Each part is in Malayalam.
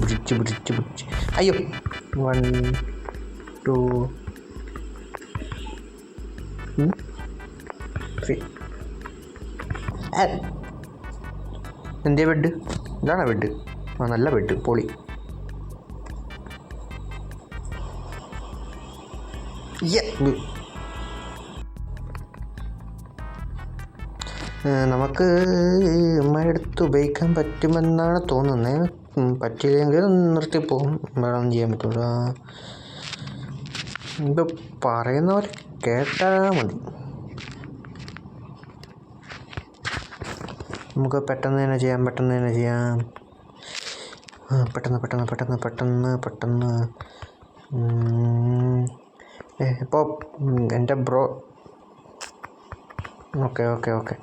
ബ്രിഡ്ജ്. അയ്യോ 1 2 3. എന്തിയ ബെഡ്? ഇതാണോ ബെഡ്? ആ നല്ല ബെഡ്, പൊളി. നമുക്ക് മഴയെടുത്ത് ഉപയോഗിക്കാൻ പറ്റുമെന്നാണ് തോന്നുന്നത്. പറ്റില്ലെങ്കിൽ നിർത്തിപ്പോകും, വേണം ചെയ്യാൻ പറ്റുള്ളൂ. ഇത് പറയുന്നവർ കേട്ടാൽ മതി. നമുക്ക് പെട്ടെന്ന് തന്നെ ചെയ്യാം. പെട്ടെന്ന്. ഇപ്പോൾ എൻ്റെ ബ്രോ. Okay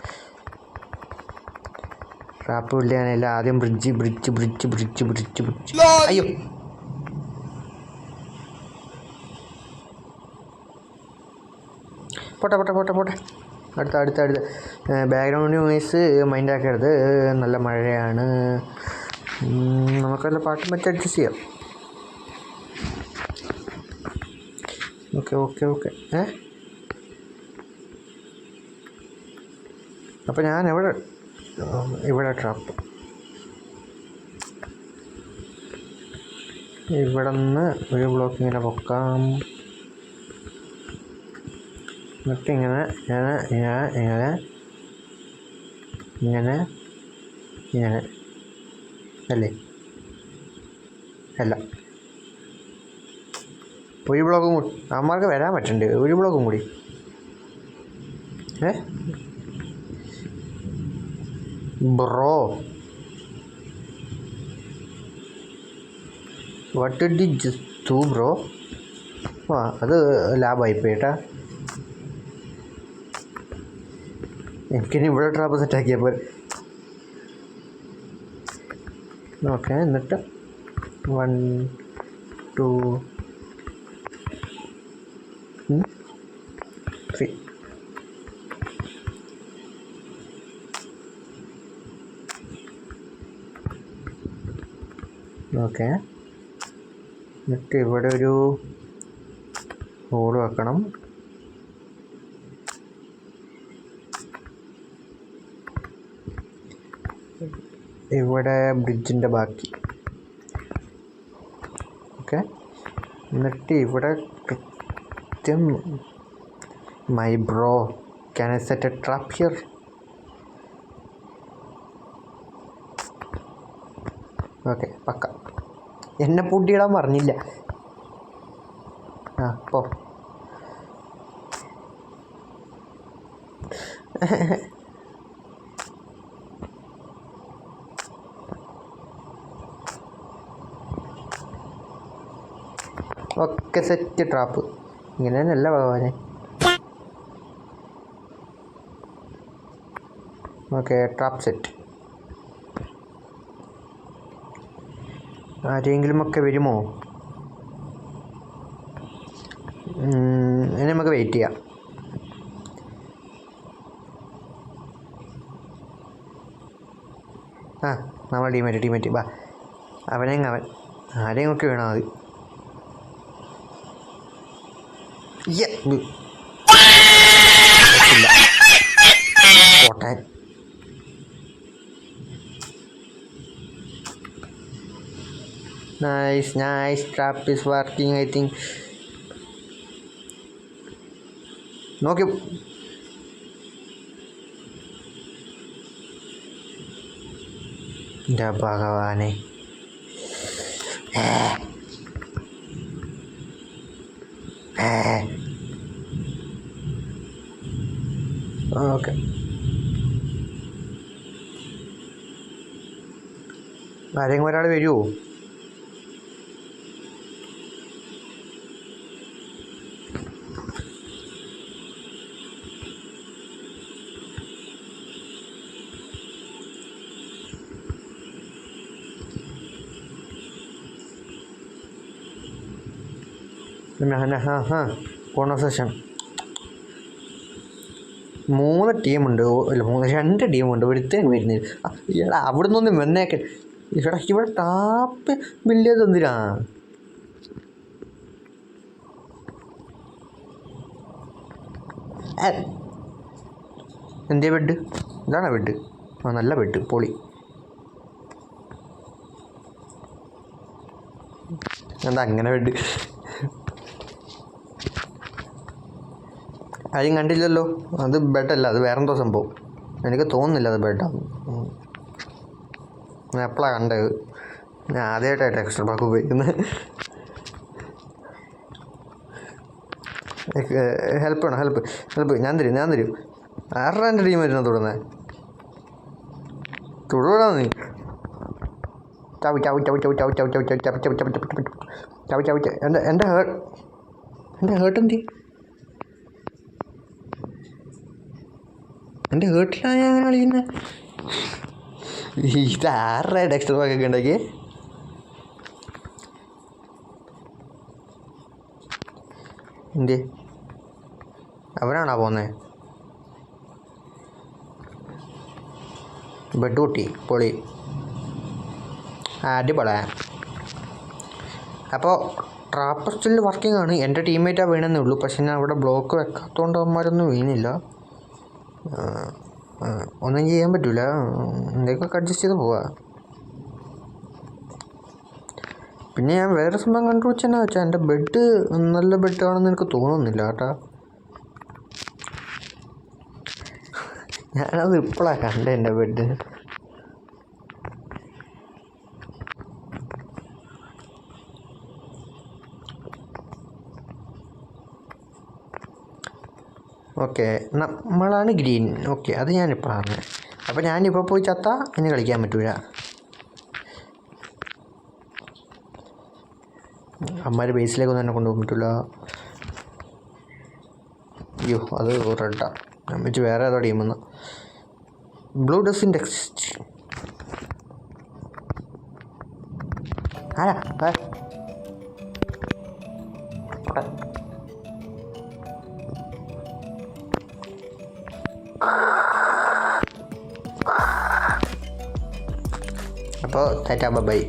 trap ഇല്ലാനല്ല. ആദ്യം ബ്രിഡ്ജ്. അയ്യോ പോട്ടെ. അടുത്ത ബാക്ക്ഗ്രൗണ്ട് നോയ്സ് മൈൻഡ് ആക്കരുത്. നല്ല മഴയാണ്. നമുക്കല്ല പാട്ടും മറ്റും അഡ്ജസ്റ്റ് ചെയ്യാം. ഓക്കെ. അപ്പോൾ ഞാൻ ഇവിടെ ട്രാപ്പ്. ഇവിടെ നിന്ന് ഒരു ബ്ലോക്ക് ഇങ്ങനെ പൊക്കാം. എന്നിട്ട് ഇങ്ങനെ അല്ലേ? അല്ല, ഒരു ബ്ലോക്കും കൂടി. അമ്മമാർക്ക് വരാൻ പറ്റുന്നുണ്ട്. ഒരു ബ്ലോക്കും കൂടി. Bro, what did you just do bro? അത് ലാഭമായിപ്പോയി കേട്ടാ. എനിക്കിനി ഇവിടെ ട്രാപ്പ് സെറ്റാക്കിയപ്പോൾ. ഓക്കെ, എന്നിട്ട് 1 2 3. ഓക്കെ, എന്നിട്ട് ഇവിടെ ഒരു ഹോൾ വെക്കണം. ഇവിടെ ബ്രിഡ്ജിൻ്റെ ബാക്കി. ഓക്കെ, എന്നിട്ട് ഇവിടെ കൃത്യം. My bro, can I set a trap here? Okay, പക്ക. എന്നെ പൂട്ടിയിടാൻ പറഞ്ഞില്ല. പോ. ഒക്കെ സെറ്റ് ട്രാപ്പ്. ഇങ്ങനെ തന്നെയല്ല ഭഗവാനെ. Okay, trap set. ആരെങ്കിലുമൊക്കെ വരുമോ? ഇനി നമുക്ക് വെയിറ്റ് ചെയ്യാം. നമ്മൾ ടീമേറ്റ് ബാ. അവൻ ആരെയും ഒക്കെ വേണം അത്. പോട്ടെ. Nice. Trap is working, I think. നോക്കി. എൻ്റെ ഭഗവാനെ. ഓക്കെ, ആരെങ്കിലും ഒരാൾ വരുമോ? കോൺവെർസേഷൻ. 3 ടീമുണ്ട്. അല്ല, 2 ടീമുണ്ട്. ഒരുത്തേക്ക് വരുന്നത്. ഇയാൾ അവിടെ നിന്നൊന്നും വന്നേക്കെ. ഇവിടെ ടാപ്പ് ബില്ല് ചെയ്ത് എന്തിനാ? എന്തിയ ബെഡ്? ഇതാണോ ബെഡ്? ആ നല്ല ബെഡ്, പൊളി. എന്താ അങ്ങനെ ബെഡ്? ആരും കണ്ടില്ലല്ലോ. അത് ബെഡല്ല, അത് വേറെന്തോ സംഭവം. എനിക്ക് തോന്നുന്നില്ല അത് ബെഡാണ്. ഞാൻ എപ്പോഴാണ് കണ്ടത്? ഞാൻ ആദ്യമായിട്ടാണ് ടെക്സ്റ്റർ പാക്ക് ഉപയോഗിക്കുന്നത്. ഹെൽപ്പ് വേണം, ഹെൽപ്പ്. ഞാൻ തരും. ആരുടെ എൻ്റെ ടീം വരുന്നത് തുടരാ നീ. ചാവി. എൻ്റെ ഹേർട്ട് എന്തി? എൻ്റെ ഹേർട്ടിലാണ് ഞാൻ അങ്ങനെ കളിക്കുന്നത്. ഇത് ആരുടെ ടെക്സ്റ്റർ പാക്കൊക്കെ ഉണ്ടാക്കി? എന്തി അവനാണോ പോകുന്നത്? ബെഡ് പൊട്ടി, പൊളി. അടിപൊളി. അപ്പോൾ ട്രാപ്പർ സ്റ്റിൽ വർക്കിംഗ് ആണ്. എൻ്റെ ടീംമേറ്റാണ് വീണെന്നേ ഉള്ളൂ. പക്ഷെ ഞാൻ അവിടെ ബ്ലോക്ക് വെക്കാത്തതുകൊണ്ട് അവന്മാരൊന്നും വീണില്ല. ഒന്നും ചെയ്യാൻ പറ്റില്ല, എന്തൊക്കെ അഡ്ജസ്റ്റ് ചെയ്ത് പോവാ. പിന്നെ ഞാൻ വേറെ സംഭവം കണ്ടുപിടിച്ചെന്നാ വെച്ചാൽ എൻ്റെ ബെഡ് നല്ല ബെഡാണെന്ന് എനിക്ക് തോന്നുന്നില്ല കേട്ടോ. ഞാനത് ഇപ്പോഴാണ് കണ്ടത് എൻ്റെ ബെഡ്. ഓക്കെ, നമ്മളാണ് ഗ്രീൻ. ഓക്കെ, അത് ഞാനിപ്പോഴാണ്. അപ്പോൾ ഞാനിപ്പോൾ പോയി ചത്താൽ ഇനി കളിക്കാൻ പറ്റൂല. അമ്മമാർ ബേസിലേക്കൊന്നും തന്നെ കൊണ്ടുപോകാൻ പറ്റില്ല. അയ്യോ, അത് റെഡാണ്. ഞാൻ വെച്ച് വേറെ ഏതോ ടീമെന്ന്. Blue doesn't text. ആരാ? അപ്പോൾ ടാറ്റാ ബൈ.